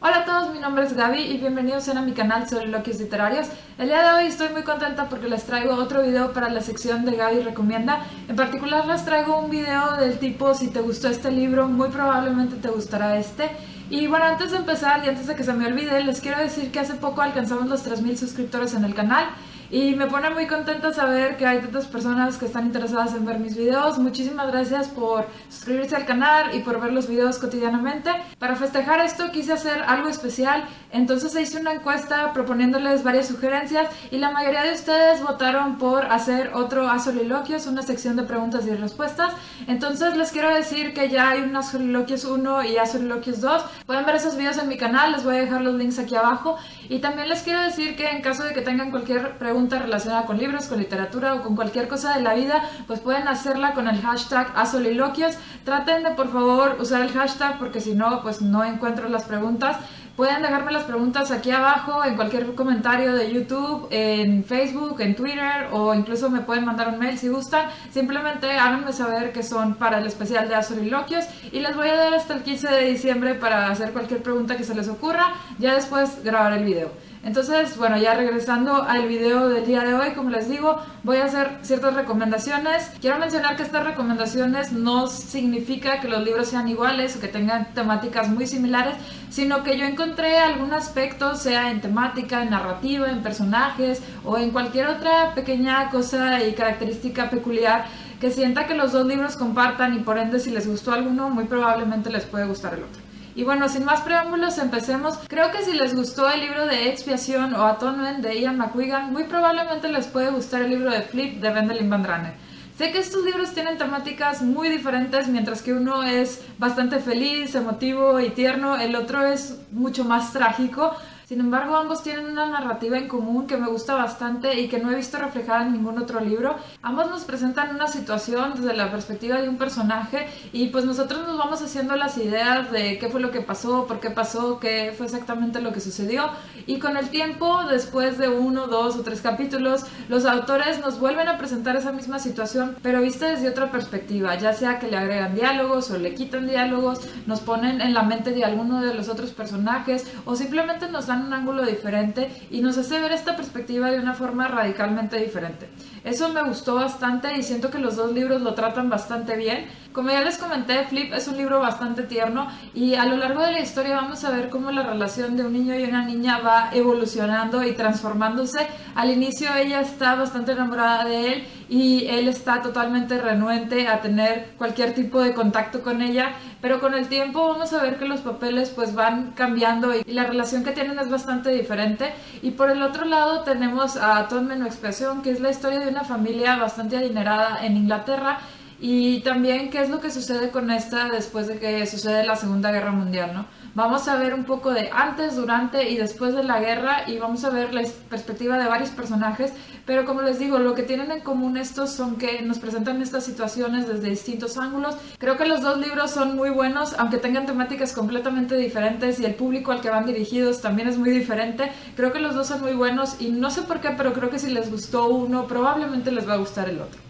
Hola a todos, mi nombre es Gaby y bienvenidos sean a mi canal Soliloquios Literarios. El día de hoy estoy muy contenta porque les traigo otro video para la sección de Gaby Recomienda. En particular les traigo un video del tipo: si te gustó este libro, muy probablemente te gustará este. Y bueno, antes de empezar y antes de que se me olvide, les quiero decir que hace poco alcanzamos los 3000 suscriptores en el canal. Y me pone muy contenta saber que hay tantas personas que están interesadas en ver mis videos. Muchísimas gracias por suscribirse al canal y por ver los videos cotidianamente. Para festejar esto quise hacer algo especial, entonces hice una encuesta proponiéndoles varias sugerencias y la mayoría de ustedes votaron por hacer otro A Soliloquios, una sección de preguntas y respuestas. Entonces les quiero decir que ya hay un A Soliloquios 1 y A Soliloquios 2. Pueden ver esos videos en mi canal, les voy a dejar los links aquí abajo. Y también les quiero decir que en caso de que tengan cualquier pregunta relacionada con libros, con literatura o con cualquier cosa de la vida, pues pueden hacerla con el hashtag asoliloquios. Traten de por favor usar el hashtag porque si no, pues no encuentro las preguntas. Pueden dejarme las preguntas aquí abajo, en cualquier comentario de YouTube, en Facebook, en Twitter, o incluso me pueden mandar un mail si gustan. Simplemente háganme saber que son para el especial de A Soliloquios y les voy a dar hasta el 15 de diciembre para hacer cualquier pregunta que se les ocurra. Ya después grabaré el video. Entonces, bueno, ya regresando al video del día de hoy, como les digo, voy a hacer ciertas recomendaciones. Quiero mencionar que estas recomendaciones no significa que los libros sean iguales o que tengan temáticas muy similares, sino que yo encontré algún aspecto, sea en temática, en narrativa, en personajes o en cualquier otra pequeña cosa y característica peculiar que sienta que los dos libros compartan, y por ende si les gustó alguno, muy probablemente les puede gustar el otro. Y bueno, sin más preámbulos, empecemos. Creo que si les gustó el libro de Expiación o Atonement de Ian McEwan, muy probablemente les puede gustar el libro de Flip de Wendelin Van Drane. Sé que estos libros tienen temáticas muy diferentes, mientras que uno es bastante feliz, emotivo y tierno, el otro es mucho más trágico. Sin embargo, ambos tienen una narrativa en común que me gusta bastante y que no he visto reflejada en ningún otro libro. Ambos nos presentan una situación desde la perspectiva de un personaje y pues nosotros nos vamos haciendo las ideas de qué fue lo que pasó, por qué pasó, qué fue exactamente lo que sucedió. Y con el tiempo, después de 1, 2 o 3 capítulos, los autores nos vuelven a presentar esa misma situación, pero vista desde otra perspectiva, ya sea que le agregan diálogos o le quitan diálogos, nos ponen en la mente de alguno de los otros personajes o simplemente nos dan un ángulo diferente y nos hace ver esta perspectiva de una forma radicalmente diferente. Eso me gustó bastante y siento que los dos libros lo tratan bastante bien. Como ya les comenté, Flip es un libro bastante tierno y a lo largo de la historia vamos a ver cómo la relación de un niño y una niña va evolucionando y transformándose. Al inicio ella está bastante enamorada de él y él está totalmente renuente a tener cualquier tipo de contacto con ella, pero con el tiempo vamos a ver que los papeles pues van cambiando y la relación que tienen es bastante diferente. Y por el otro lado tenemos a Atonement o Expiación, que es la historia de una familia bastante adinerada en Inglaterra, y también qué es lo que sucede con esta después de que sucede la Segunda Guerra Mundial, ¿no? Vamos a ver un poco de antes, durante y después de la guerra y vamos a ver la perspectiva de varios personajes, pero como les digo, lo que tienen en común estos son que nos presentan estas situaciones desde distintos ángulos. Creo que los dos libros son muy buenos, aunque tengan temáticas completamente diferentes y el público al que van dirigidos también es muy diferente. Creo que los dos son muy buenos y no sé por qué, pero creo que si les gustó uno, probablemente les va a gustar el otro.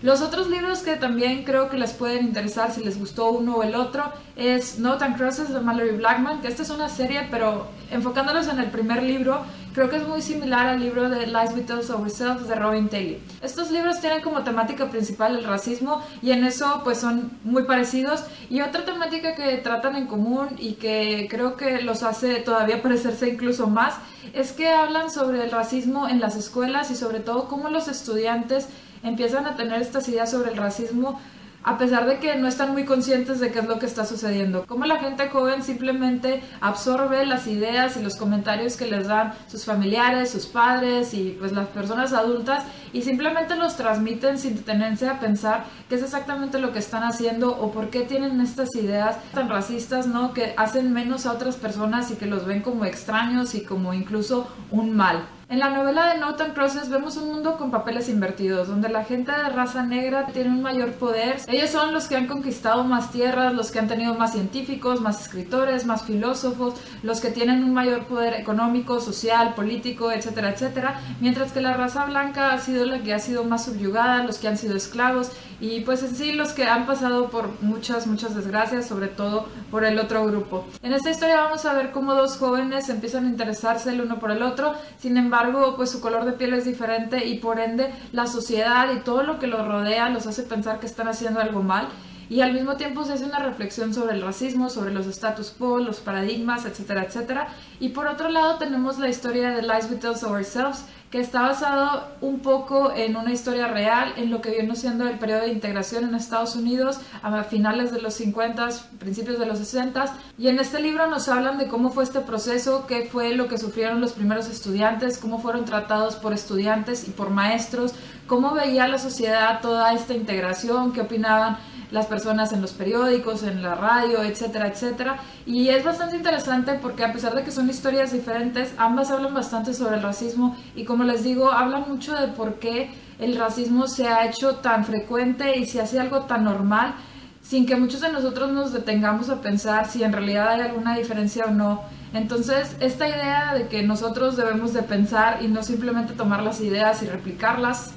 Los otros libros que también creo que les pueden interesar si les gustó uno o el otro es Notes and Crosses de Malorie Blackman, que esta es una serie, pero enfocándolos en el primer libro, creo que es muy similar al libro de Lies We Tell Ourselves de Robin Taylor. Estos libros tienen como temática principal el racismo y en eso pues son muy parecidos. Y otra temática que tratan en común y que creo que los hace todavía parecerse incluso más es que hablan sobre el racismo en las escuelas y sobre todo cómo los estudiantes empiezan a tener estas ideas sobre el racismo a pesar de que no están muy conscientes de qué es lo que está sucediendo. Cómo la gente joven simplemente absorbe las ideas y los comentarios que les dan sus familiares, sus padres y pues las personas adultas y simplemente los transmiten sin detenerse a pensar qué es exactamente lo que están haciendo o por qué tienen estas ideas tan racistas, ¿no? Que hacen menos a otras personas y que los ven como extraños y como incluso un mal. En la novela de Note and Crosses vemos un mundo con papeles invertidos, donde la gente de raza negra tiene un mayor poder. Ellos son los que han conquistado más tierras, los que han tenido más científicos, más escritores, más filósofos, los que tienen un mayor poder económico, social, político, etcétera, etcétera, mientras que la raza blanca ha sido la que ha sido más subyugada, los que han sido esclavos y pues en sí los que han pasado por muchas desgracias, sobre todo por el otro grupo. En esta historia vamos a ver cómo dos jóvenes empiezan a interesarse el uno por el otro, sin embargo pues su color de piel es diferente y por ende la sociedad y todo lo que los rodea los hace pensar que están haciendo algo mal. Y al mismo tiempo se hace una reflexión sobre el racismo, sobre los status quo, los paradigmas, etcétera, etcétera. Y por otro lado tenemos la historia de Lies We Tell Ourselves, que está basado un poco en una historia real, en lo que viene siendo el periodo de integración en Estados Unidos a finales de los 50, principios de los 60. Y en este libro nos hablan de cómo fue este proceso, qué fue lo que sufrieron los primeros estudiantes, cómo fueron tratados por estudiantes y por maestros, cómo veía la sociedad toda esta integración, qué opinaban las personas en los periódicos, en la radio, etcétera, etcétera. Y es bastante interesante porque a pesar de que son historias diferentes, ambas hablan bastante sobre el racismo y como les digo, hablan mucho de por qué el racismo se ha hecho tan frecuente y se hace algo tan normal, sin que muchos de nosotros nos detengamos a pensar si en realidad hay alguna diferencia o no. Entonces, esta idea de que nosotros debemos de pensar y no simplemente tomar las ideas y replicarlas,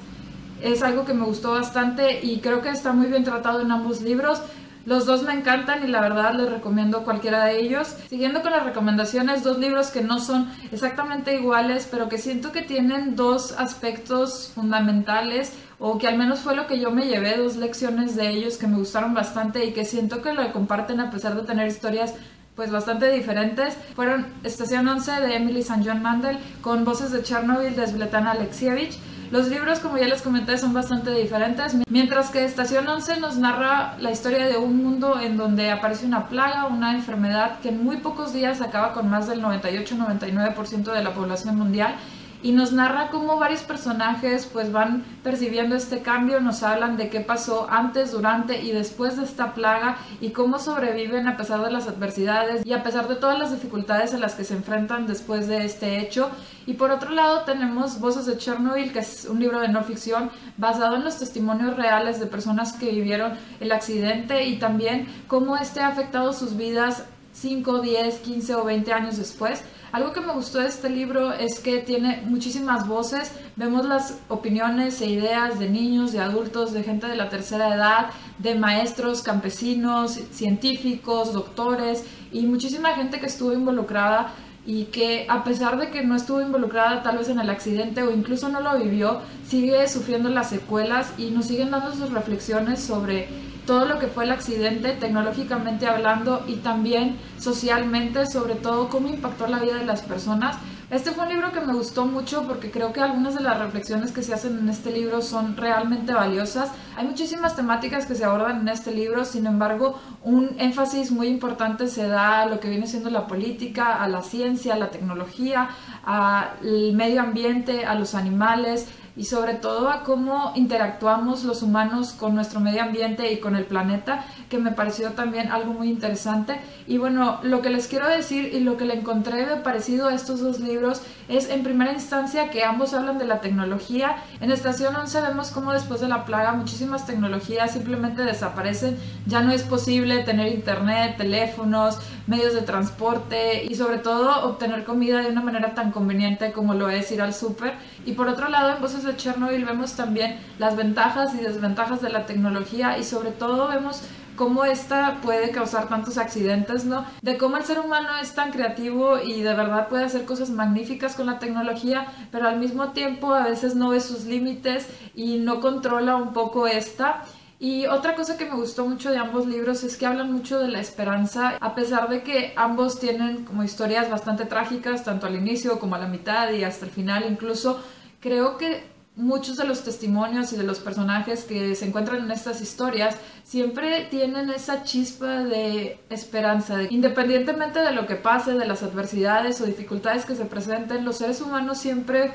es algo que me gustó bastante y creo que está muy bien tratado en ambos libros. Los dos me encantan y la verdad les recomiendo cualquiera de ellos. Siguiendo con las recomendaciones, dos libros que no son exactamente iguales, pero que siento que tienen dos aspectos fundamentales, o que al menos fue lo que yo me llevé, dos lecciones de ellos que me gustaron bastante y que siento que lo comparten a pesar de tener historias pues bastante diferentes. Fueron Estación 11 de Emily St. John Mandel con voces de Chernobyl de Svetlana Alexievich. Los libros, como ya les comenté, son bastante diferentes, mientras que Estación 11 nos narra la historia de un mundo en donde aparece una plaga, una enfermedad que en muy pocos días acaba con más del 98-99% de la población mundial. Y nos narra cómo varios personajes pues van percibiendo este cambio, nos hablan de qué pasó antes, durante y después de esta plaga y cómo sobreviven a pesar de las adversidades y a pesar de todas las dificultades a las que se enfrentan después de este hecho. Y por otro lado tenemos Voces de Chernobyl, que es un libro de no ficción basado en los testimonios reales de personas que vivieron el accidente y también cómo este ha afectado sus vidas 5, 10, 15 o 20 años después. Algo que me gustó de este libro es que tiene muchísimas voces, vemos las opiniones e ideas de niños, de adultos, de gente de la tercera edad, de maestros, campesinos, científicos, doctores y muchísima gente que estuvo involucrada y que a pesar de que no estuvo involucrada tal vez en el accidente o incluso no lo vivió, sigue sufriendo las secuelas y nos siguen dando sus reflexiones sobre todo lo que fue el accidente, tecnológicamente hablando y también socialmente, sobre todo cómo impactó la vida de las personas. Este fue un libro que me gustó mucho porque creo que algunas de las reflexiones que se hacen en este libro son realmente valiosas. Hay muchísimas temáticas que se abordan en este libro, sin embargo, un énfasis muy importante se da a lo que viene siendo la política, a la ciencia, a la tecnología, al medio ambiente, a los animales y sobre todo a cómo interactuamos los humanos con nuestro medio ambiente y con el planeta, que me pareció también algo muy interesante. Y bueno, lo que les quiero decir y lo que le encontré de parecido a estos dos libros es en primera instancia que ambos hablan de la tecnología. En Estación 11 vemos cómo después de la plaga muchísimas tecnologías simplemente desaparecen, ya no es posible tener internet, teléfonos, medios de transporte y sobre todo obtener comida de una manera tan conveniente como lo es ir al súper. Y por otro lado, en Voces de Chernobyl vemos también las ventajas y desventajas de la tecnología y sobre todo vemos cómo esta puede causar tantos accidentes, ¿no? De cómo el ser humano es tan creativo y de verdad puede hacer cosas magníficas con la tecnología, pero al mismo tiempo a veces no ve sus límites y no controla un poco esta. Y otra cosa que me gustó mucho de ambos libros es que hablan mucho de la esperanza, a pesar de que ambos tienen como historias bastante trágicas, tanto al inicio como a la mitad y hasta el final incluso. Creo que muchos de los testimonios y de los personajes que se encuentran en estas historias siempre tienen esa chispa de esperanza. Independientemente de lo que pase, de las adversidades o dificultades que se presenten, los seres humanos siempre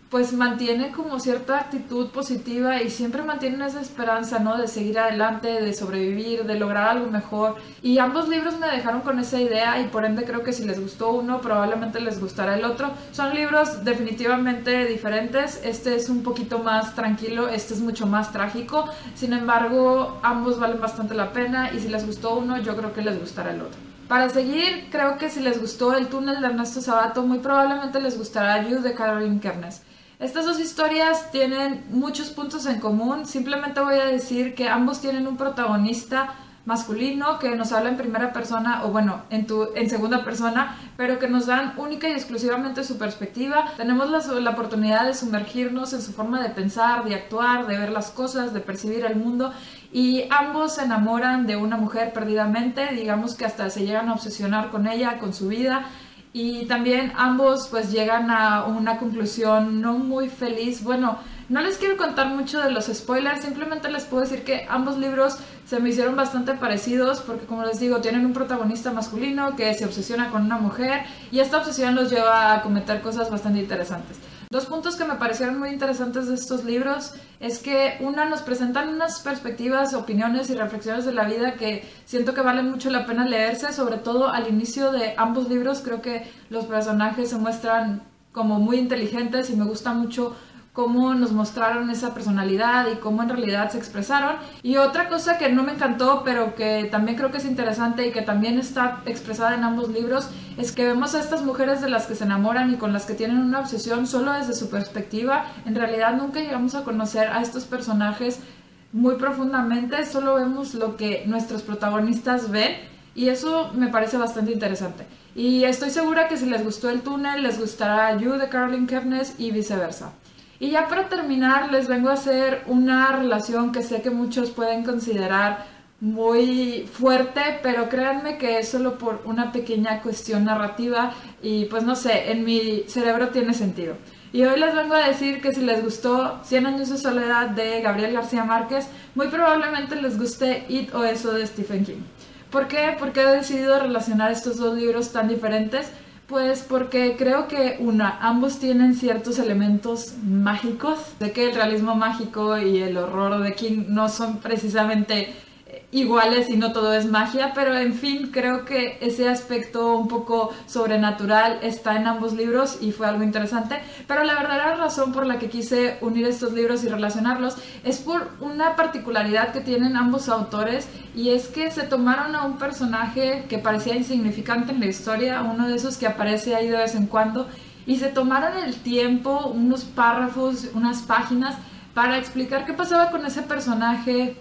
pues mantiene como cierta actitud positiva y siempre mantienen esa esperanza, ¿no? De seguir adelante, de sobrevivir, de lograr algo mejor. Y ambos libros me dejaron con esa idea y por ende creo que si les gustó uno, probablemente les gustará el otro. Son libros definitivamente diferentes. Este es un poquito más tranquilo, este es mucho más trágico. Sin embargo, ambos valen bastante la pena y si les gustó uno, yo creo que les gustará el otro. Para seguir, creo que si les gustó El túnel de Ernesto Sabato, muy probablemente les gustará You de Caroline Kepnes. Estas dos historias tienen muchos puntos en común, simplemente voy a decir que ambos tienen un protagonista masculino que nos habla en primera persona, o bueno, en segunda persona, pero que nos dan única y exclusivamente su perspectiva. Tenemos la oportunidad de sumergirnos en su forma de pensar, de actuar, de ver las cosas, de percibir el mundo, y ambos se enamoran de una mujer perdidamente, digamos que hasta se llegan a obsesionar con ella, con su vida. Y también ambos pues llegan a una conclusión no muy feliz. Bueno, no les quiero contar mucho de los spoilers, simplemente les puedo decir que ambos libros se me hicieron bastante parecidos porque, como les digo, tienen un protagonista masculino que se obsesiona con una mujer y esta obsesión los lleva a cometer cosas bastante interesantes. Dos puntos que me parecieron muy interesantes de estos libros es que nos presentan unas perspectivas, opiniones y reflexiones de la vida que siento que valen mucho la pena leerse, sobre todo al inicio de ambos libros. Creo que los personajes se muestran como muy inteligentes y me gusta mucho cómo nos mostraron esa personalidad y cómo en realidad se expresaron. Y otra cosa que no me encantó, pero que también creo que es interesante y que también está expresada en ambos libros, es que vemos a estas mujeres de las que se enamoran y con las que tienen una obsesión solo desde su perspectiva. En realidad nunca llegamos a conocer a estos personajes muy profundamente, solo vemos lo que nuestros protagonistas ven y eso me parece bastante interesante. Y estoy segura que si les gustó El túnel, les gustará You de Caroline Kepnes y viceversa. Y ya para terminar les vengo a hacer una relación que sé que muchos pueden considerar muy fuerte, pero créanme que es solo por una pequeña cuestión narrativa y pues no sé, en mi cerebro tiene sentido. Y hoy les vengo a decir que si les gustó 100 años de soledad de Gabriel García Márquez, muy probablemente les guste It o Eso de Stephen King. ¿Por qué? ¿Por qué he decidido relacionar estos dos libros tan diferentes? Pues porque creo que ambos tienen ciertos elementos mágicos. Sé que el realismo mágico y el horror de King no son precisamente iguales y no todo es magia, pero en fin, creo que ese aspecto un poco sobrenatural está en ambos libros y fue algo interesante. Pero la verdadera razón por la que quise unir estos libros y relacionarlos es por una particularidad que tienen ambos autores, y es que se tomaron a un personaje que parecía insignificante en la historia, uno de esos que aparece ahí de vez en cuando, y se tomaron el tiempo, unos párrafos, unas páginas, para explicar qué pasaba con ese personaje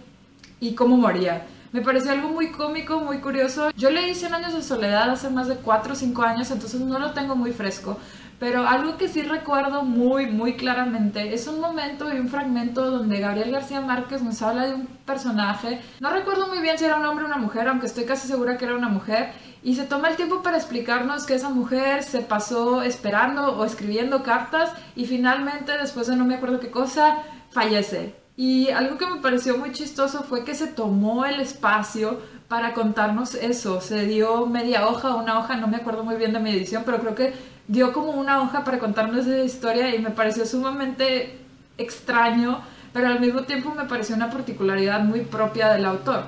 y cómo moría. Me pareció algo muy cómico, muy curioso. Yo leí 100 años de soledad hace más de 4 o 5 años, entonces no lo tengo muy fresco, pero algo que sí recuerdo muy claramente es un momento y un fragmento donde Gabriel García Márquez nos habla de un personaje, no recuerdo muy bien si era un hombre o una mujer, aunque estoy casi segura que era una mujer, y se toma el tiempo para explicarnos que esa mujer se pasó esperando o escribiendo cartas y finalmente, después de no me acuerdo qué cosa, fallece. Y algo que me pareció muy chistoso fue que se tomó el espacio para contarnos eso. Se dio media hoja, una hoja, no me acuerdo muy bien de mi edición, pero creo que dio como una hoja para contarnos esa historia y me pareció sumamente extraño, pero al mismo tiempo me pareció una particularidad muy propia del autor.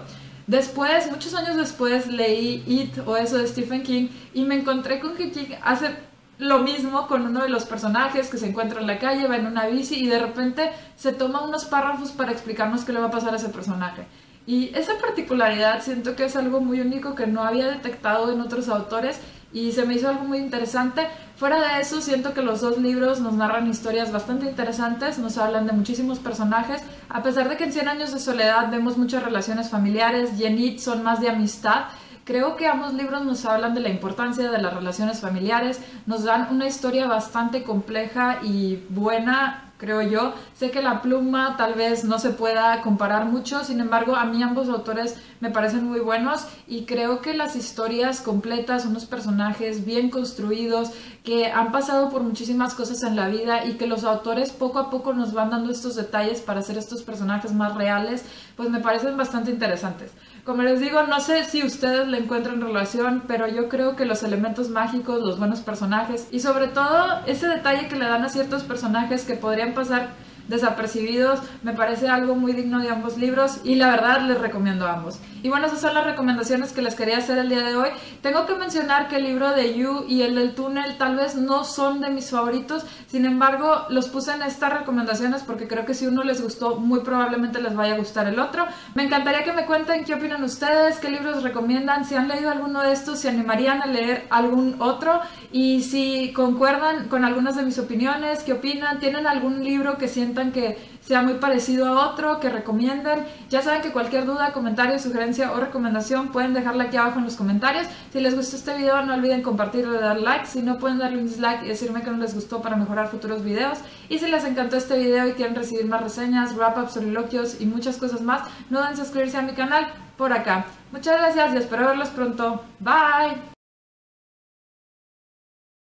Después, muchos años después, leí It o Eso de Stephen King y me encontré con que King hace lo mismo con uno de los personajes que se encuentra en la calle, va en una bici y de repente se toma unos párrafos para explicarnos qué le va a pasar a ese personaje. Y esa particularidad siento que es algo muy único que no había detectado en otros autores y se me hizo algo muy interesante. Fuera de eso, siento que los dos libros nos narran historias bastante interesantes, nos hablan de muchísimos personajes, a pesar de que en 100 años de soledad vemos muchas relaciones familiares y en It son más de amistad. Creo que ambos libros nos hablan de la importancia de las relaciones familiares, nos dan una historia bastante compleja y buena creo yo. Sé que la pluma tal vez no se pueda comparar mucho, sin embargo, a mí ambos autores me parecen muy buenos y creo que las historias completas, unos personajes bien construidos, que han pasado por muchísimas cosas en la vida y que los autores poco a poco nos van dando estos detalles para hacer estos personajes más reales, pues me parecen bastante interesantes. Como les digo, no sé si ustedes le encuentran relación, pero yo creo que los elementos mágicos, los buenos personajes y sobre todo ese detalle que le dan a ciertos personajes que podrían pasar desapercibidos, me parece algo muy digno de ambos libros y la verdad les recomiendo ambos. Y bueno, esas son las recomendaciones que les quería hacer el día de hoy. Tengo que mencionar que el libro de You y el del túnel tal vez no son de mis favoritos, sin embargo los puse en estas recomendaciones porque creo que si uno les gustó, muy probablemente les vaya a gustar el otro. Me encantaría que me cuenten qué opinan ustedes, qué libros recomiendan, si han leído alguno de estos, si animarían a leer algún otro y si concuerdan con algunas de mis opiniones, qué opinan, tienen algún libro que sientan que sea muy parecido a otro, que recomienden. Ya saben que cualquier duda, comentario, sugerencia o recomendación pueden dejarla aquí abajo en los comentarios. Si les gustó este video no olviden compartirlo y dar like, si no pueden darle un dislike y decirme que no les gustó para mejorar futuros videos. Y si les encantó este video y quieren recibir más reseñas, wrap-ups, soliloquios y muchas cosas más, no duden en suscribirse a mi canal por acá. Muchas gracias y espero verlos pronto. Bye.